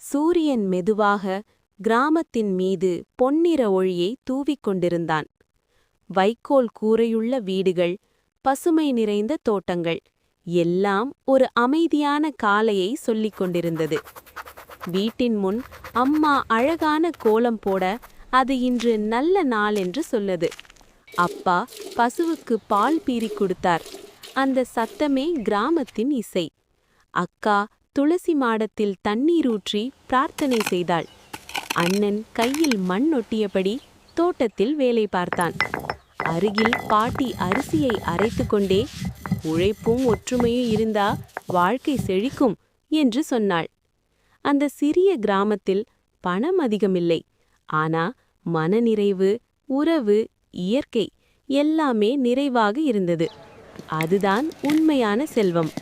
சூரியன் மெதுவாக கிராமத்தின் மீது பொன்னிற ஒளியை தூவிக் கொண்டிருந்தான். வைக்கோல் கூரையுள்ள வீடுகள், பசுமை நிறைந்த தோட்டங்கள் எல்லாம் ஒரு அமைதியான காலையை சொல்லிக் கொண்டிருந்தது. வீட்டின் முன் அம்மா அழகான கோலம் போட அது இன்று நல்ல நாள் என்று சொல்லது. அப்பா பசுவுக்கு பால் பீறிக் கொடுத்தார். அந்த சத்தமே கிராமத்தின் இசை. அக்கா துளசி மாடத்தில் தண்ணீர் ஊற்றி பிரார்த்தனை செய்தாள். அண்ணன் கையில் மண் ஒட்டியபடி தோட்டத்தில் வேலை பார்த்தான். அருகில் பாட்டி அரிசியை அரைத்து கொண்டே, உழைப்பும் ஒற்றுமையும் இருந்தா வாழ்க்கை செழிக்கும் என்று சொன்னாள். அந்த சிறிய கிராமத்தில் பணம் அதிகமில்லை, ஆனா மனநிறைவு, உறவு, இயற்கை எல்லாமே நிறைவாக இருந்தது. அதுதான் உண்மையான செல்வம்.